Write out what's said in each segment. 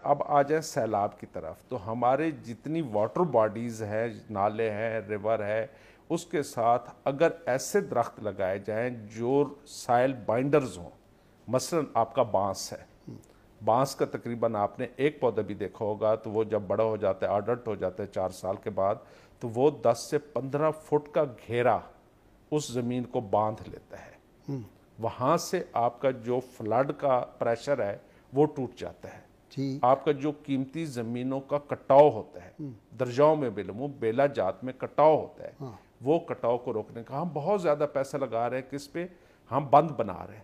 اب آ جائیں سیلاب کی طرف، تو ہمارے جتنی واٹر باڈیز ہیں، نالے ہیں، ریور ہے، اس کے ساتھ اگر ایسے درخت لگائے جائیں جو سائل بائنڈرز ہوں، مثلا آپ کا بانس ہے، بانس کا تقریباً آپ نے ایک پودا بھی دیکھا ہوگا تو وہ جب بڑا ہو جاتا ہے، اڈلٹ ہو جاتا ہے 4 سال کے بعد، تو وہ 10 سے 15 فٹ کا گھیرا اس زمین کو باندھ لیتا ہے، وہاں سے آپ کا جو فلڈ کا پریشر ہے وہ ٹوٹ جاتا ہے، آپ کا جو قیمتی زمینوں کا کٹاؤ ہوتا ہے، درجاؤں میں بالعموم بیلا جات میں کٹاؤ ہوتا ہے، وہ کٹاؤ کو روکنے کا ہم بہت زیادہ پیسہ لگا رہے ہیں، کس پہ؟ ہم بند بنا رہے ہیں،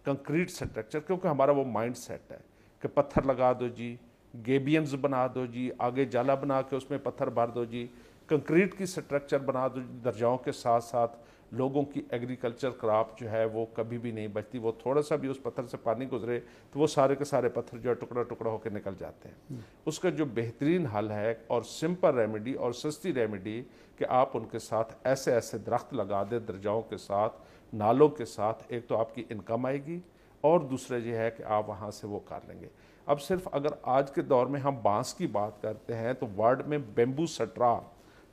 کنکریٹ سٹرکچر، کیونکہ ہمارا وہ مائنڈ سیٹ ہے کہ پتھر لگا دو جی، گیبینز بنا دو جی، آگے جالا بنا کے اس میں پتھر بھر دو جی، کنکریٹ کی سٹرکچر بنا دو جی، درجاؤں کے ساتھ ساتھ لوگوں کی ایگریکلچر کراپ جو ہے وہ کبھی بھی نہیں بچتی، وہ تھوڑا سا بھی اس پتھر سے پانی گزرے تو وہ سارے کے سارے پتھر جو ہے ٹکڑا ٹکڑا ہو کے نکل جاتے ہیں۔ اس کا جو بہترین حل ہے اور سمپل ریمیڈی اور سستی ریمیڈی کہ آپ ان کے ساتھ ایسے ایسے درخت لگا دیں درجاؤں کے ساتھ، نالوں کے ساتھ، ایک تو آپ کی انکم آئے گی اور دوسرا یہ ہے کہ آپ وہاں سے وہ کر لیں گے۔ اب صرف اگر آج کے دور میں ہم بانس کی بات کرتے ہیں تو ورلڈ میں بیمبو سٹرا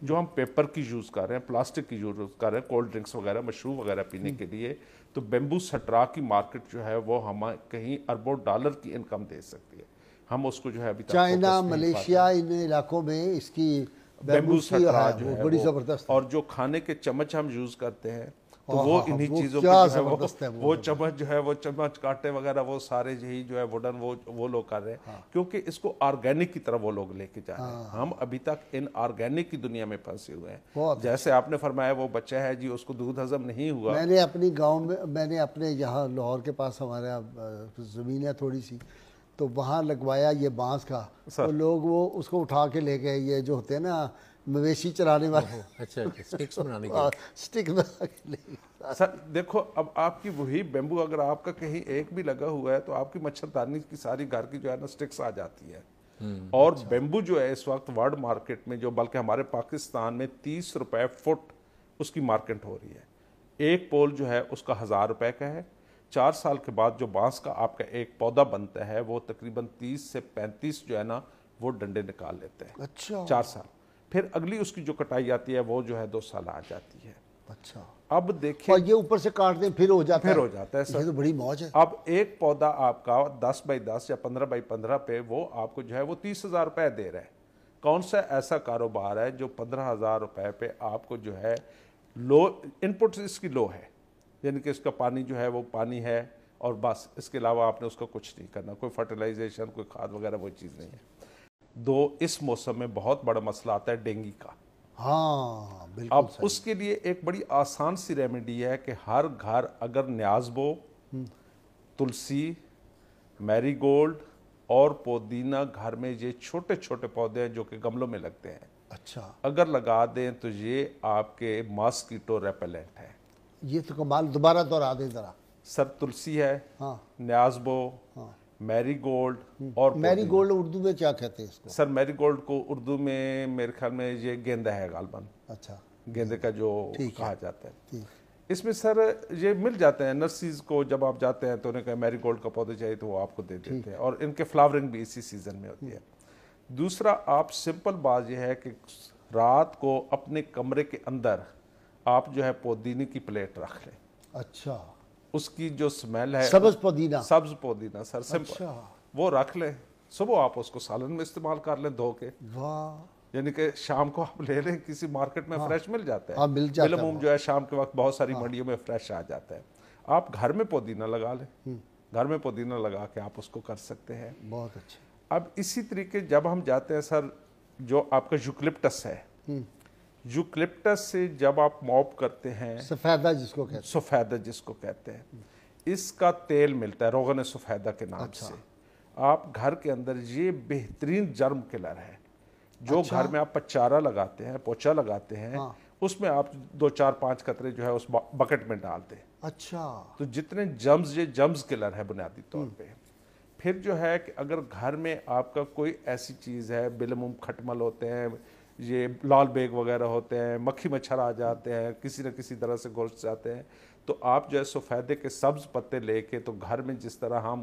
جو ہم پیپر کی یوز کر رہے ہیں، پلاسٹک کی یوز کر رہے ہیں، کولڈ ڈرنکس وغیرہ، مشروب وغیرہ پینے کے لیے، تو بیمبو سٹرا کی مارکیٹ جو ہے وہ ہمیں کہیں اربوں ڈالر کی انکم دے سکتی ہے، ہم اس کو جو ہے ابھی تک چائنا، ملیشیا، ان علاقوں میں اس کی بیمبو سٹرا جو ہے بڑی زبردست، اور جو کھانے کے چمچ ہم یوز کرتے ہیں تو وہ انہی چیزوں کیا کے جو زبردست ہے، ہے وہ چمچ جو ہے وہ چمچ کاٹے وغیرہ وہ سارے یہی جو ہے ووڈن وہ لوگ کر رہے ہیں، کیونکہ اس کو آرگینک کی طرف وہ لوگ لے کے جا رہے ہیں۔ ہم ابھی تک ان آرگینک کی دنیا میں پھنسے ہوئے ہیں، جیسے آپ نے فرمایا وہ بچہ ہے جی اس کو دودھ ہضم نہیں ہوا۔ میں نے اپنی گاؤں میں، میں نے اپنے یہاں لاہور کے پاس ہمارا زمین ہے تھوڑی سی، تو وہاں لگوایا یہ بانس کا، تو لوگ وہ اس کو اٹھا کے لے گئے، یہ جو ہوتے ہیں نا مویشی چرانے والے، اچھا سٹکس بنانے کے سٹک بنا کے لے گئے۔ سر دیکھو اب آپ کی وہی بیمبو اگر آپ کا کہیں ایک بھی لگا ہوا ہے تو آپ کی مچھردانی کی ساری گھر کی جو ہے نا سٹکس آ جاتی ہے، اور بیمبو جو ہے اس وقت ورلڈ مارکیٹ میں جو بلکہ ہمارے پاکستان میں 30 روپے فٹ اس کی مارکیٹ ہو رہی ہے، ایک پول جو ہے اس کا 1000 روپے کا ہے، 4 سال کے بعد جو بانس کا آپ کا ایک پودا بنتا ہے وہ تقریباً 30 سے 35 جو ہے نا وہ ڈنڈے نکال لیتے ہیں، اچھا 4 سال، پھر اگلی اس کی جو کٹائی آتی ہے وہ جو ہے 2 سال آ جاتی ہے۔ اچھا، اب دیکھیں اور یہ اوپر سے کاٹ دیں پھر ہو جاتا ہے، پھر ہو جاتا ہے سر، یہ تو بڑی موج ہے۔ اب ایک پودا آپ کا 10 بائی 10 یا 15 بائی 15 پہ وہ آپ کو جو ہے وہ 30,000 روپے دے رہے ہیں، کون سا ایسا کاروبار ہے جو 15,000 روپے پہ آپ کو جو ہے لو ان پٹ اس کی لو ہے، یعنی کہ اس کا پانی جو ہے وہ پانی ہے اور بس اس کے علاوہ آپ نے اس کا کچھ نہیں کرنا، کوئی فرٹیلائزیشن، کوئی کھاد وغیرہ وہ چیز نہیں ہے۔ دو اس موسم میں بہت بڑا مسئلہ آتا ہے ڈینگی کا، ہاں بالکل اب اس کے لیے ایک بڑی آسان سی ریمیڈی ہے کہ ہر گھر اگر نیازبو، تلسی، میری گولڈ اور پودینہ گھر میں یہ چھوٹے چھوٹے پودے ہیں جو کہ گملوں میں لگتے ہیں، اچھا اگر لگا دیں تو یہ آپ کے ماسکیٹو ریپیلنٹ ہے۔ یہ تو کمال، دوبارہ دہرا دیں ذرا۔ سر تلسی ہے، ہاں نیازبو، میری گولڈ اور میری گولڈ اردو میں کیا کہتے ہیں اس کو؟ سر میری گولڈ کو اردو میں میرے خیال میں یہ گیندا ہے غالباً، اچھا گیندے کا جو کہا جاتا ہے۔ اس میں سر یہ مل جاتے ہیں نرسریز کو، جب آپ جاتے ہیں تو انہیں کہا میری گولڈ کا پودے چاہیے تو وہ آپ کو دے دیتے ہیں، اور ان کے فلاورنگ بھی اسی سیزن میں ہوتی ہے۔ دوسرا آپ سمپل بات یہ ہے کہ رات کو اپنے کمرے کے اندر آپ جو ہے پودینے کی پلیٹ رکھ لیں، اچھا اس کی جو سمیل ہے سبز پودینہ، سبز پودینہ سر سمپل وہ رکھ لیں، صبح آپ اس کو سالن میں استعمال کر لیں دھو کے، واہ، یعنی کہ شام کو آپ لے لیں، کسی مارکیٹ میں فریش مل جاتا ہے، ہاں مل جاتا ہے، بالعموم جو ہے شام کے وقت بہت ساری منڈیوں میں فریش آ جاتا ہے، آپ گھر میں پودینہ لگا لیں، گھر میں پودینہ لگا کے آپ اس کو کر سکتے ہیں۔ بہت اچھا۔ اب اسی طریقے جب ہم جاتے ہیں سر، جو آپ کا یوکلپٹس ہے، یوکلپٹس سے جب آپ موپ کرتے ہیں، سفیدہ جس کو کہتے ہیں، سفیدہ جس کو کہتے ہیں، اس کا تیل ملتا ہے روغن سفیدہ کے نام سے، آپ گھر کے اندر یہ بہترین جرم کلر ہے، جو گھر میں آپ پچارا لگاتے ہیں، پوچا لگاتے ہیں، اس میں آپ 2 4 5 قطرے جو ہے اس بکٹ میں ڈال دیں، اچھا تو جتنے جرمز، یہ جرمز کلر ہے بنیادی طور پہ۔ پھر جو ہے کہ اگر گھر میں آپ کا کوئی ایسی چیز ہے، بالعموم کھٹمل ہوتے ہیں، یہ لال بیگ وغیرہ ہوتے ہیں، مکھی مچھر آ جاتے ہیں، کسی نہ کسی طرح سے گھس جاتے ہیں، تو آپ جو ہے سفیدے کے سبز پتے لے کے، تو گھر میں جس طرح ہم